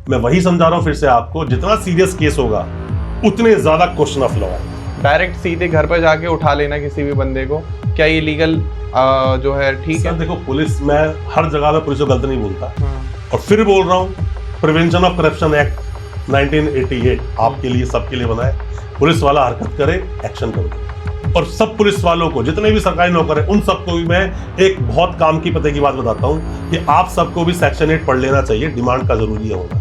मैं वही समझा रहा हूँ फिर से आपको, जितना सीरियस केस होगा उतने ज्यादा क्वेश्चन ऑफ लॉ है। डायरेक्ट सीधे घर पर जाके उठा लेना किसी भी बंदे को, क्या ये लीगल जो है ठीक है? देखो पुलिस, मैं हर जगह में पुलिस को गलत नहीं बोलता, और फिर बोल रहा हूँ प्रिवेंशन ऑफ करप्शन एक्ट 1988 आपके लिए सबके लिए बना है। पुलिस वाला हरकत करे, एक्शन करो। और सब पुलिस वालों को, जितने भी सरकारी नौकर हैं, उन सबको भी मैं एक बहुत काम की पते की बात बताता हूँ कि आप सबको भी सेक्शन 8 पढ़ लेना चाहिए। डिमांड का जरूरी है होगा,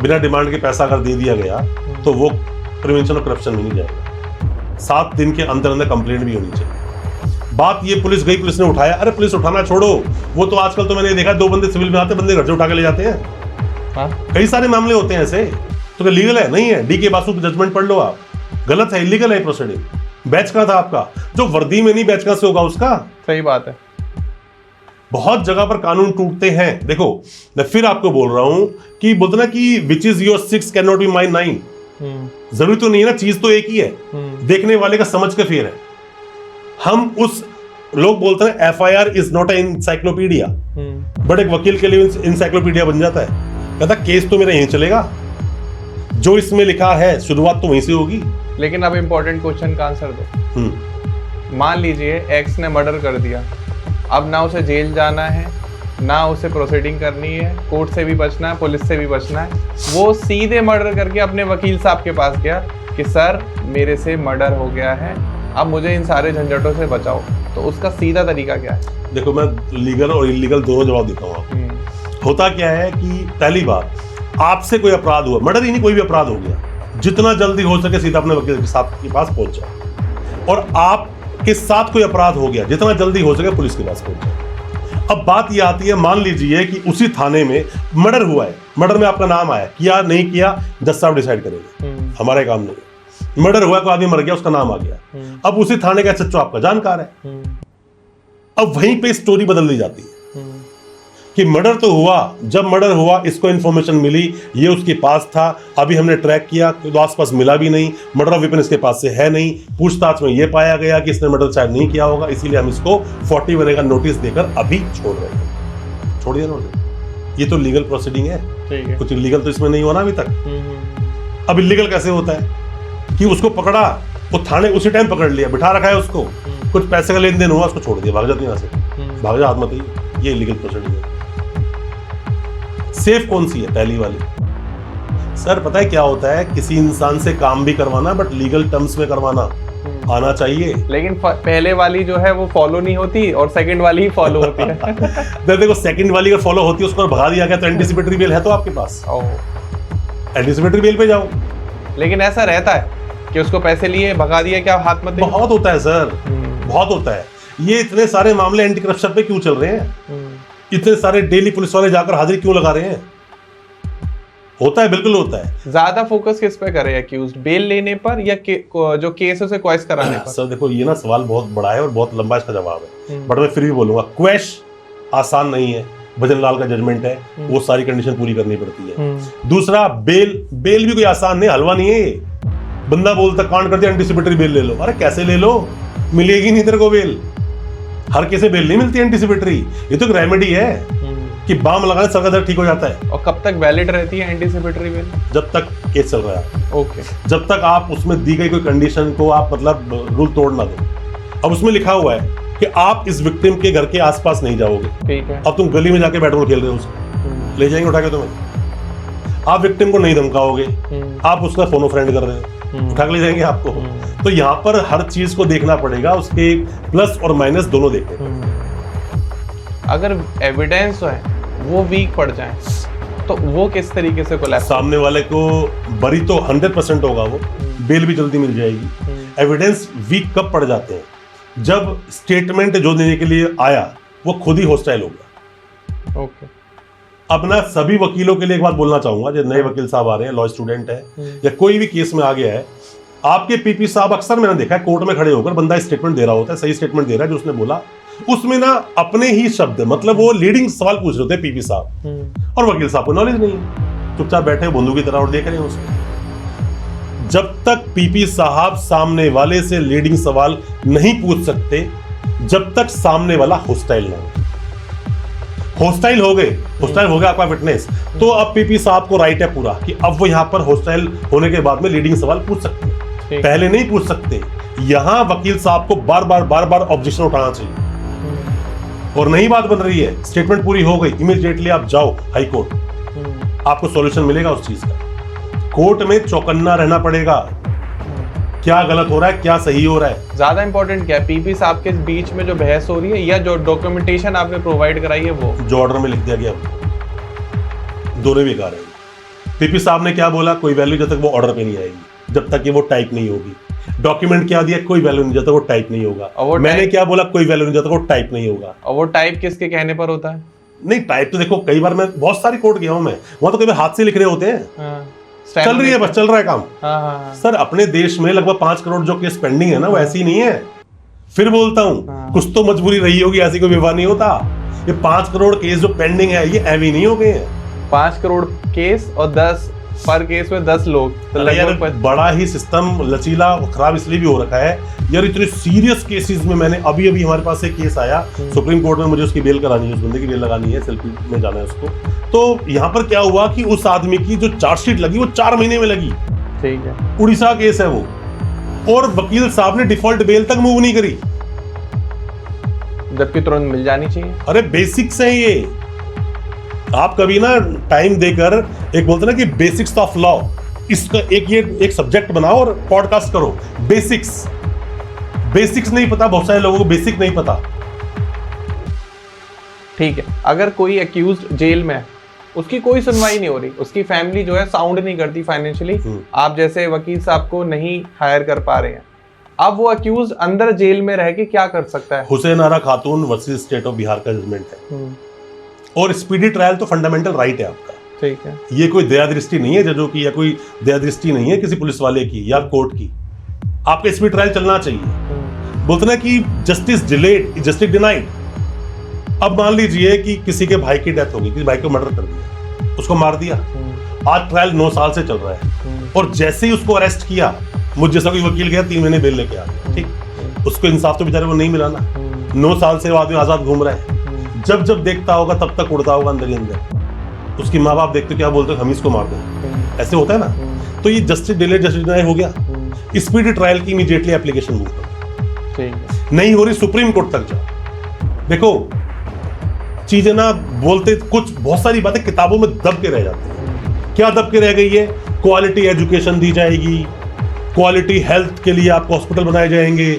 बिना डिमांड के पैसा अगर दे दिया गया तो वो प्रिवेंशन ऑफ करप्शन में नहीं जाएगा। 7 दिन के अंदर अंदर कंप्लेंट भी होनी चाहिए। बात ये पुलिस गई, पुलिस ने उठाया, अरे पुलिस उठाना छोड़ो, वो तो आजकल तो मैंने देखा 2 बंदे सिविल में आते, बंदे घर से उठा के ले जाते हैं। कई सारे मामले होते हैं ऐसे। तो क्या लीगल है? नहीं है। डी.के. बासु की जजमेंट पढ़ लो आप, गलत है, इलीगल है प्रोसीडिंग। बैच का था आपका, जो वर्दी में नहीं बैच का से होगा उसका। सही बात है। बहुत जगह पर कानून टूटते हैं। देखो मैं फिर आपको बोल रहा हूं कि बोलते ना कि which is your 6 can not be my 9। जरूरी तो नहीं है ना, चीज तो एक ही है, देखने वाले का समझ का फेर है। हम उस लोग बोलते हैं FIR is not a encyclopedia, but एक वकील के लिए इंसाइक्लोपीडिया बन जाता है। कहता केस तो मेरा यहीं चलेगा, जो इसमें लिखा है शुरुआत तो वहीं से होगी। लेकिन अब इंपॉर्टेंट क्वेश्चन का आंसर दो। मान लीजिए एक्स ने मर्डर कर दिया, अब ना उसे जेल जाना है, ना उसे प्रोसीडिंग करनी है, कोर्ट से भी बचना है, पुलिस से भी बचना है। वो सीधे मर्डर करके अपने वकील साहब के पास गया कि सर मेरे से मर्डर हो गया है, अब मुझे इन सारे झंझटों से बचाओ। तो उसका सीधा तरीका क्या है? देखो मैं लीगल और इलीगल दोनों जवाब देता हूँ आपको। होता क्या है कि पहली बात, आपसे कोई अपराध हुआ, मर्डर ही नहीं कोई भी अपराध हो गया, जितना जल्दी हो सके सीधा अपने वकील साहब के पास पहुंच जाओ। और आपके साथ कोई अपराध हो गया, जितना जल्दी हो सके पुलिस के पास पहुंच जाओ। अब बात ये आती है, मान लीजिए कि उसी थाने में मर्डर हुआ है, मर्डर में आपका नाम आया, किया नहीं किया जज साहब डिसाइड करेंगे, हमारा काम नहीं। मर्डर हुआ, कोई आदमी मर गया, उसका नाम आ गया, अब उसी थाने का SHO आपका जानकार है। अब वहीं पे स्टोरी बदल दी जाती है कि मर्डर तो हुआ, जब मर्डर हुआ इसको इन्फॉर्मेशन मिली, ये उसके पास था, अभी हमने ट्रैक किया तो आसपास मिला भी नहीं, मर्डर ऑफ वेपन इसके पास से है नहीं, पूछताछ में ये पाया गया कि इसने मर्डर शायद नहीं किया होगा, इसीलिए हम इसको 41A का नोटिस देकर अभी छोड़ रहे हैं। छोड़िए नोटिस, ये तो लीगल प्रोसीडिंग है, कुछ इलीगल तो इसमें नहीं हुआ ना अभी तक। अब इलीगल कैसे होता है कि उसको पकड़ा, वो थाने उसी टाइम पकड़ लिया, बिठा रखा है उसको, कुछ पैसे का लेन देन हुआ, उसको छोड़ दिया, भाग जाती है यहाँ से, भाग जा आत्महत्या, ये इलीगल प्रोसीडिंग है। सेफ कौन सी है? पहली वाली। सर पता है क्या होता है, किसी इंसान से काम भी करवाना बट लीगल टर्म्स में करवाना आना चाहिए। लेकिन पहले वाली जो है वो फॉलो नहीं होती और सेकंड वाली ही फॉलो होती है। देखो सेकंड वाली अगर फॉलो होती है, उसको भगा दिया गया तो एंटीसिपेटरी बेल है तो आपके पास, एंटीसिपेटरी बेल पे जाओ। लेकिन ऐसा रहता है कि उसको पैसे लिए भगा दिया, क्या हाथ मत दे? बहुत होता है सर, बहुत होता है। ये इतने सारे मामले एंटी करप्शन पे क्यों चल रहे हैं? इतने सारे डेली पुलिस वाले जाकर हाजिरी क्यों लगा रहे हैं? होता है, बिल्कुल होता है। ज्यादा फोकस किस पे करे एक्यूज्ड, बेल लेने पर या जो केस उसे क्वेश कराने पर? सर देखो ये ना सवाल बहुत बड़ा है और बहुत लंबा इसका जवाब है, बट मैं फिर भी बोलूंगा क्वेश आसान नहीं है। भजनलाल का जजमेंट है, वो सारी कंडीशन पूरी करनी पड़ती है। दूसरा बेल भी कोई आसान नहीं, हलवा नहीं है ये। बंदा बोलता कांड कर दिया, एंटीसिपेटरी बेल ले लो, अरे कैसे ले लो, मिलेगी नहीं तेरे को बेल। हर किसी बेल नहीं मिलती एंटीसिपेटरी, ये तो एक रेमेडी है कि बाम लगाने सर का दर्द ठीक हो जाता है। और कब तक वैलिड रहती है एंटीसिपेटरी बेल? जब तक केस चल रहा है। ओके। जब तक आप उसमें दी गई कोई कंडीशन को आप मतलब रूल तोड़ ना दो। अब उसमें लिखा हुआ है कि आप इस विक्टिम के घर के आसपास नहीं जाओगे। ठीक है। अब तुम गली में जाके बैट बॉल खेल रहे हो, उसको ले जाएंगे उठा के तुम्हें। आप विक्टिम को नहीं धमकाओगे, आप उसका फोन फ्रेंड कर रहे हो, उठा के ले जाएंगे आपको। तो यहाँ पर हर चीज को देखना पड़ेगा, उसके प्लस और माइनस दोनों देखने। अगर एविडेंस है वो वीक पड़ जाए तो वो किस तरीके से कोलैप्स? सामने वाले को बरी तो 100% होगा, वो बेल भी जल्दी मिल जाएगी। एविडेंस वीक कब पड़ जाते हैं? जब स्टेटमेंट जो देने के लिए आया वो खुद ही हॉस्टाइल हो गया। ओके। अब ना सभी वकीलों के लिए एक बात बोलना चाहूंगा, जो नए वकील साहब आ रहे हैं, लॉ स्टूडेंट है या कोई भी केस में आ गया है, आपके पीपी साहब अक्सर मैंने देखा है कोर्ट में खड़े होकर बंदा स्टेटमेंट दे रहा होता है, सही स्टेटमेंट दे रहा है जो उसने बोला, उसमें ना अपने ही शब्द, मतलब वो लीडिंग सवाल पूछ रहे होते हैं पीपी साहब, और वकील साहब को नॉलेज नहीं है, चुपचाप बैठे बंदूक की तरह और देख रहे हैं उसको। जब तक पीपी साहब सामने वाले से लीडिंग सवाल नहीं पूछ सकते, जब तक सामने वाला हॉस्टाइल ना हो। हॉस्टाइल हो गए, हॉस्टाइल हो गया आपका विटनेस, तो अब पीपी साहब को राइट है पूरा कि अब वो यहाँ पर हॉस्टाइल होने के बाद में लीडिंग सवाल पूछ सकते हैं, पहले नहीं पूछ सकते। यहाँ वकील साहब को बार बार ऑब्जेक्शन उठाना चाहिए, और नई बात बन रही है, स्टेटमेंट पूरी हो गई, इमीडिएटली आप जाओ हाई कोर्ट, आपको सॉल्यूशन मिलेगा उस चीज का। कोर्ट में चौकन्ना रहना पड़ेगा, क्या गलत हो रहा है क्या सही हो रहा है। ज्यादा इंपॉर्टेंट क्या है, पीपी साहब के बीच में जो बहस हो रही है या जो डॉक्यूमेंटेशन आपने प्रोवाइड कराई है वो जो ऑर्डर में लिख दिया गया, दोनों बेकार है। पीपी साहब ने क्या बोला, कोई वैल्यू जब तक वो ऑर्डर पे नहीं आएगी, जब तक कि वो टाइप नहीं होगी। डॉक्यूमेंट क्या दिया, कोई वैल्यू नहीं जब तक वो टाइप नहीं होगा। मैंने क्या बोला, कोई वैल्यू नहीं जब तक वो टाइप नहीं होगा। और वो टाइप किसके कहने पर होता है? नहीं, टाइप तो देखो, कई बार मैं बहुत सारी कोर्ट गया हूं मैं, वहां तो कई बार हाथ से लिख रहे होते हैं। चल रही है, बस चल रहा है काम। सर अपने देश में लगभग 5 करोड़ जो केस पेंडिंग है ना, वो ऐसी नहीं है। फिर बोलता हूँ कुछ तो मजबूरी रही होगी, ऐसी कोई विवाद नहीं होता। ये 5 करोड़ केस जो पेंडिंग है, ये एवी नहीं हो गए हैं। 5 करोड़ केस और 10 पर केस में 10 लोग, तो लगभग बड़ा ही सिस्टम लचीला खराब इसलिए भी हो रखा है यार। इतने सीरियस केसेस में मैंने अभी हमारे पास एक केस आया सुप्रीम कोर्ट में, मुझे उसकी बेल करानी है, उस बंदे की बेल लगानी है, सेल्फी में जाना है उसको। तो यहाँ पर क्या हुआ कि उस आदमी की जो चार्जशीट लगी वो 4 महीने में लगी। ठीक है, उड़ीसा केस है वो, और वकील साहब ने डिफॉल्ट बेल तक मूव नहीं करी, जबकि तुरंत मिल जानी चाहिए। अरे बेसिक्स है ये। आप कभी ना टाइम देकर एक बोलते ना कि बेसिक्स ऑफ लॉ, इसका एक सब्जेक्ट बनाओ और पॉडकास्ट करो। बेसिक्स नहीं पता, बहुत सारे लोगों को बेसिक नहीं पता। ठीक है, अगर कोई एक्यूज्ड जेल में है, उसकी कोई सुनवाई नहीं हो रही, उसकी फैमिली जो है साउंड नहीं करती फाइनेंशियली, आप जैसे वकील साहब को नहीं हायर कर पा रहे हैं, अब वो अक्यूज अंदर जेल में रह के क्या कर सकता है? हुसैन आरा खातून वर्सेस स्टेट ऑफ बिहार का जजमेंट है, और स्पीडी ट्रायल तो फंडामेंटल राइट है आपका। ठीक है, ये कोई दया दृष्टि नहीं है जजों की, या कोई दया दृष्टि नहीं है किसी पुलिस वाले की या कोर्ट की। आपका स्पीड ट्रायल चलना चाहिए। बोलते ना कि जस्टिस डिलेड जस्टिस डिनाइड। अब मान लीजिए कि किसी के भाई की डेथ होगी, किसी भाई को मर्डर कर दिया, उसको मार दिया, आज ट्रायल 9 साल से चल रहा है, और जैसे ही उसको अरेस्ट किया, मुझ जैसा कोई वकील गया 3 महीने बेल लेके आ गया, ठीक, उसको इंसाफ तो बेचारे को नहीं मिला ना। 9 साल से वो आदमी आजाद घूम रहा है, जब देखता होगा तब तक उड़ता होगा अंदर ही अंदर। उसकी माँ बाप देखते क्या बोलते, हम इसको मार दें, ऐसे होता है ना। तो ये जस्टिस डिलेड जस्टिस डिनाइड हो गया। स्पीडी ट्रायल की इमीडिएटली एप्लीकेशन मूव करो, नहीं हो रही सुप्रीम कोर्ट तक जाओ। देखो चीजें ना बोलते कुछ, बहुत सारी बातें किताबों में दब के रह जाती हैं। क्या दब के रह गई है? क्वालिटी एजुकेशन दी जाएगी, क्वालिटी हेल्थ के लिए आपको हॉस्पिटल बनाए जाएंगे,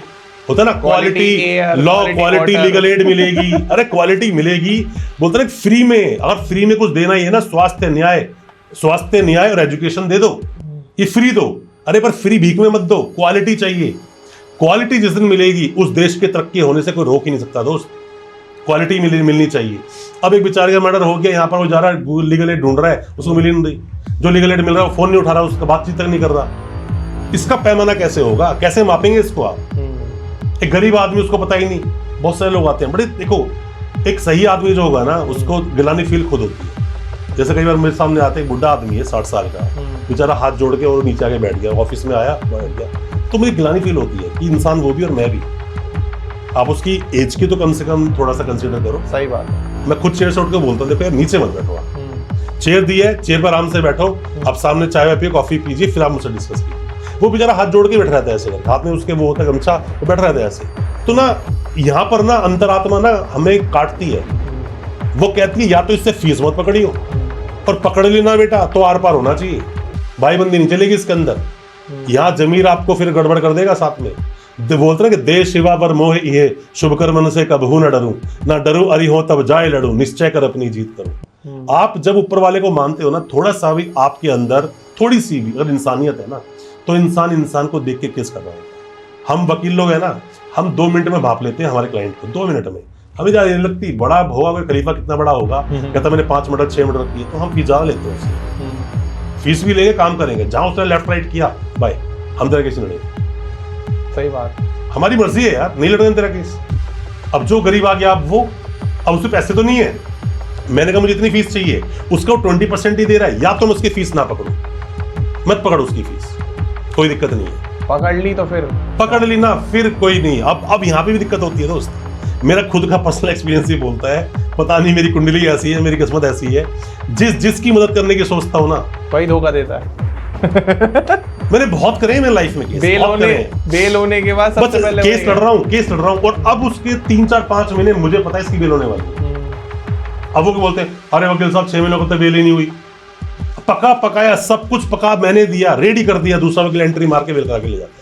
होता है ना, quality law, quality legal aid मिलेगी। अरे क्वालिटी मिलेगी, बोलते ना फ्री में, अगर फ्री में कुछ देना ही है ना, स्वास्थ्य न्याय और एजुकेशन दे दो, ये फ्री दो। अरे पर फ्री भीख में मत दो, क्वालिटी चाहिए। क्वालिटी जिस दिन मिलेगी उस देश के तरक्की होने से कोई रोक ही नहीं सकता दोस्त। क्वालिटी मिलनी चाहिए। अब एक बेचारे का मर्डर हो गया, यहाँ पर वो जा रहा है लीगल एड ढूंढ रहा है, उसको मिल ही नहीं रही। जो लीगल एड मिल रहा है वो फोन नहीं उठा रहा, उसका बातचीत तक नहीं कर रहा। इसका पैमाना कैसे होगा, कैसे मापेंगे इसको आप? एक गरीब आदमी, उसको पता ही नहीं। बहुत सारे लोग आते हैं, बड़े देखो, एक सही आदमी जो होगा ना, उसको गिलानी फील खुद होती है। जैसे कई बार मेरे सामने आते, एक बुढ़ा आदमी है 60 साल का, बेचारा हाथ जोड़ के और नीचे आके बैठ गया, ऑफिस में आया बैठ गया, तो मुझे गिलानी फील होती है कि इंसान वो भी और मैं भी। आप उसकी एज की तो कम से कम थोड़ा सा कंसीडर करो। सही बात है। मैं खुद चेयर से उठ के बोलता हूँ, देखो यार नीचे मत बैठो, आप चेयर दी है, चेयर पर आराम से बैठो, आप सामने चाय पिए, कॉफी पीजिए, फिर आप मुझसे डिस्कस कीजिए। वो बेचारा हाथ जोड़ के बैठ रहता है ऐसे, हाथ में उसके वो होता है गमछा, वो बैठ रहता है ऐसे। तो ना यहाँ पर ना अंतरात्मा ना हमें काटती है, वो कहती है या तो इससे फीस मत पकड़ियो, और पकड़ लेना बेटा तो आर पार होना चाहिए, भाई बंदी नहीं चलेगी इसके अंदर। यहाँ जमीर आपको फिर गड़बड़ कर देगा साथ में। बोलते ना कि दे शिवा पर मोह ये, शुभ कर्म से कबहू न डरूं, ना डरूं अरि हो तब जाए लड़ूं, निश्चय कर अपनी जीत करूं। आप जब ऊपर वाले को मानते हो ना, थोड़ा सा भी आपके अंदर थोड़ी सी भी अगर इंसानियत है ना, तो इंसान को देख के केस कर रहा है। हम वकील लोग है ना, हम 2 मिनट में भाप लेते हैं हमारे क्लाइंट को, 2 मिनट में। हमें ज्यादा नहीं लगती, बड़ा होगा अगर खलीफा कितना बड़ा होगा, कहता मैंने 5 मिनट 6 मिनट की है, तो हम फीस ज्यादा लेते हैं उससे। फीस भी लेंगे, काम करेंगे, जहां उसने लेफ्ट राइट किया बाय, हम तेरा केस नहीं लड़ेंगे। सही बात, हमारी मर्जी है यार, नहीं लड़ेंगे तेरा केस। अब जो गरीब आ गया, अब वो, अब उससे पैसे तो नहीं है, मैंने कहा मुझे इतनी फीस चाहिए, उसका 20% ही दे रहा है, या तो मैं उसकी फीस ना पकड़ू, मत पकड़ उसकी फीस, कोई दिक्कत नहीं है। पकड़ ली तो फिर पकड़ ली ना, फिर कोई नहीं। अब यहाँ पे भी दिक्कत होती है दोस्त, मेरा खुद का पर्सनल एक्सपीरियंस ही बोलता है, पता नहीं मेरी कुंडली ऐसी है, मेरी किस्मत ऐसी है, जिसकी मदद करने की सोचता हूँ ना, वही धोखा देता है। मैंने बहुत करे हैं मेरी लाइफ में केस, बेल होने के बाद सबसे पहले केस लड़ रहा हूँ और अब उसके 3-4-5 महीने मुझे पता है इसकी बेल होने वाली है। अब वो क्या बोलते हैं, अरे वकील साहब 6 महीनों को तो बेल ही नहीं हुई। पकाया सब कुछ पका मैंने दिया, रेडी कर दिया, दूसरा वकील एंट्री मार के बेल करा के ले जाता है।